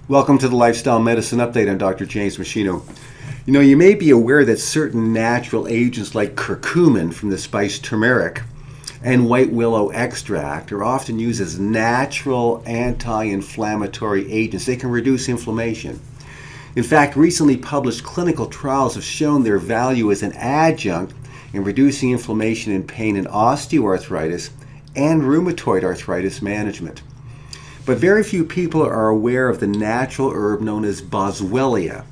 Welcome to the Lifestyle Medicine Update. I'm Dr. James Machino. You may be aware that certain natural agents like curcumin from the spice turmeric and white willow extract are often used as natural anti-inflammatory agents. They can reduce inflammation. In fact, recently published clinical trials have shown their value as an adjunct in reducing inflammation and pain in osteoarthritis and rheumatoid arthritis management. But very few people are aware of the natural herb known as Boswellia.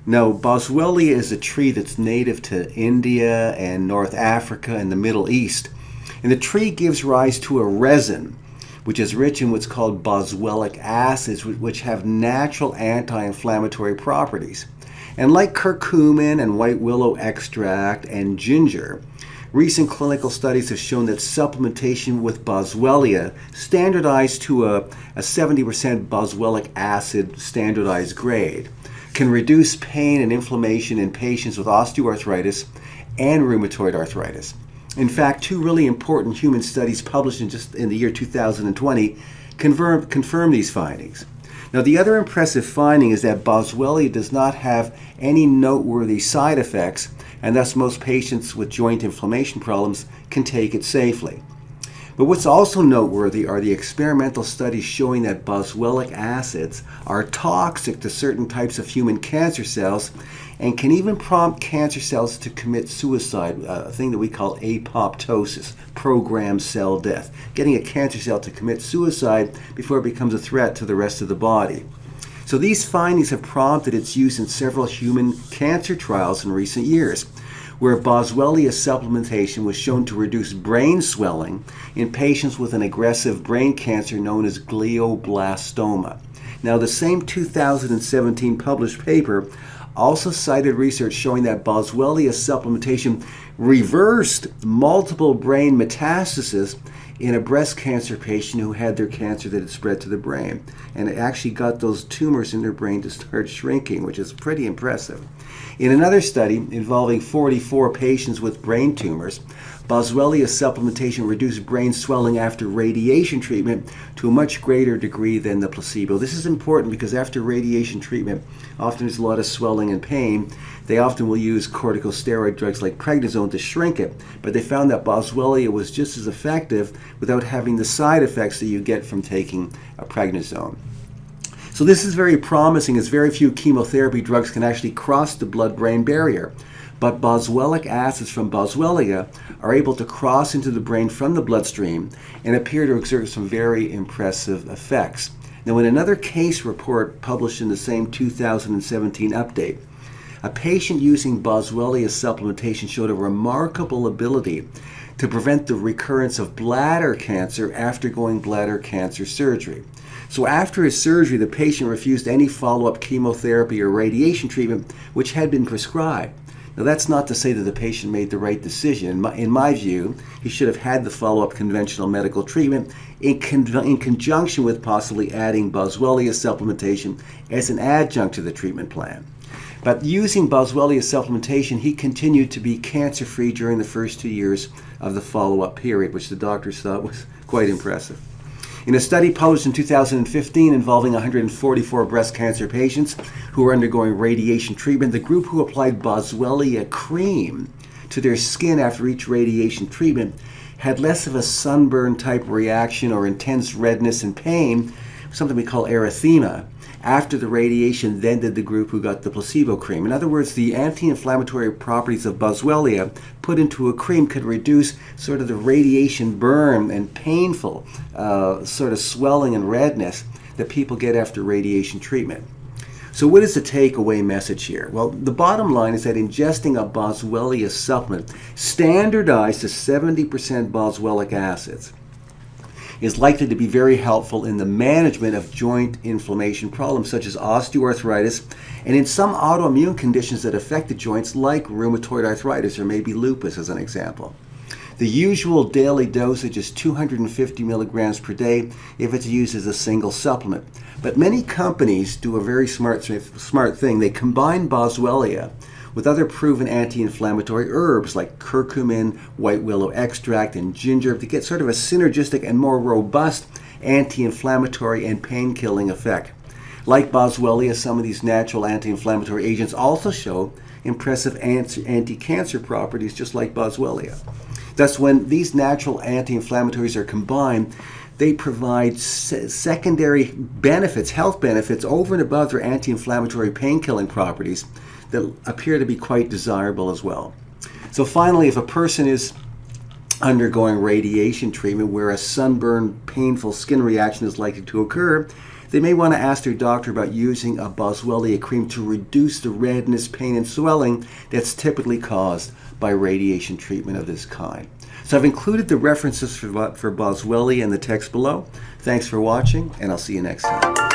Now, Boswellia is a tree that's native to India and North Africa and the Middle East. And the tree gives rise to a resin, which is rich in what's called boswellic acids, which have natural anti-inflammatory properties. And like curcumin and white willow extract and ginger, recent clinical studies have shown that supplementation with Boswellia, standardized to a 70% boswellic acid standardized grade, can reduce pain and inflammation in patients with osteoarthritis and rheumatoid arthritis. In fact, two really important human studies published in the year 2020 confirm these findings. Now, the other impressive finding is that Boswellia does not have any noteworthy side effects, and thus most patients with joint inflammation problems can take it safely. But what's also noteworthy are the experimental studies showing that boswellic acids are toxic to certain types of human cancer cells and can even prompt cancer cells to commit suicide, a thing that we call apoptosis, programmed cell death, getting a cancer cell to commit suicide before it becomes a threat to the rest of the body. So these findings have prompted its use in several human cancer trials in recent years, where Boswellia supplementation was shown to reduce brain swelling in patients with an aggressive brain cancer known as glioblastoma. Now, the same 2017 published paper also cited research showing that Boswellia supplementation reversed multiple brain metastases in a breast cancer patient who had their cancer that had spread to the brain. And it actually got those tumors in their brain to start shrinking, which is pretty impressive. In another study involving 44 patients with brain tumors, Boswellia supplementation reduced brain swelling after radiation treatment to a much greater degree than the placebo. This is important because after radiation treatment, often there's a lot of swelling and pain. They often will use corticosteroid drugs like prednisone to shrink it, but they found that Boswellia was just as effective without having the side effects that you get from taking a prednisone. So this is very promising, as very few chemotherapy drugs can actually cross the blood-brain barrier. But boswellic acids from Boswellia are able to cross into the brain from the bloodstream and appear to exert some very impressive effects. Now, in another case report published in the same 2017 update, a patient using Boswellia supplementation showed a remarkable ability to prevent the recurrence of bladder cancer after going bladder cancer surgery. So after his surgery, the patient refused any follow-up chemotherapy or radiation treatment which had been prescribed. Now, that's not to say that the patient made the right decision. In my view, he should have had the follow-up conventional medical treatment in conjunction with possibly adding Boswellia supplementation as an adjunct to the treatment plan. But using Boswellia supplementation, he continued to be cancer-free during the first 2 years of the follow-up period, which the doctors thought was quite impressive. In a study published in 2015 involving 144 breast cancer patients who were undergoing radiation treatment, the group who applied Boswellia cream to their skin after each radiation treatment had less of a sunburn-type reaction or intense redness and pain, something we call erythema, after the radiation than did the group who got the placebo cream. In other words, the anti-inflammatory properties of Boswellia put into a cream could reduce sort of the radiation burn and painful sort of swelling and redness that people get after radiation treatment. So what is the takeaway message here? Well, the bottom line is that ingesting a Boswellia supplement standardized to 70% boswellic acids is likely to be very helpful in the management of joint inflammation problems such as osteoarthritis and in some autoimmune conditions that affect the joints like rheumatoid arthritis or maybe lupus as an example. The usual daily dosage is 250 milligrams per day if it's used as a single supplement. But many companies do a very smart thing. They combine Boswellia with other proven anti-inflammatory herbs like curcumin, white willow extract, and ginger to get sort of a synergistic and more robust anti-inflammatory and pain-killing effect. Like Boswellia, some of these natural anti-inflammatory agents also show impressive anti-cancer properties, just like Boswellia. Thus, when these natural anti-inflammatories are combined, they provide secondary benefits, health benefits, over and above their anti-inflammatory pain-killing properties that appear to be quite desirable as well. So finally, if a person is undergoing radiation treatment where a sunburn, painful skin reaction is likely to occur, they may want to ask their doctor about using a Boswellia cream to reduce the redness, pain, and swelling that's typically caused by radiation treatment of this kind. So I've included the references for Boswellia in the text below. Thanks for watching, and I'll see you next time.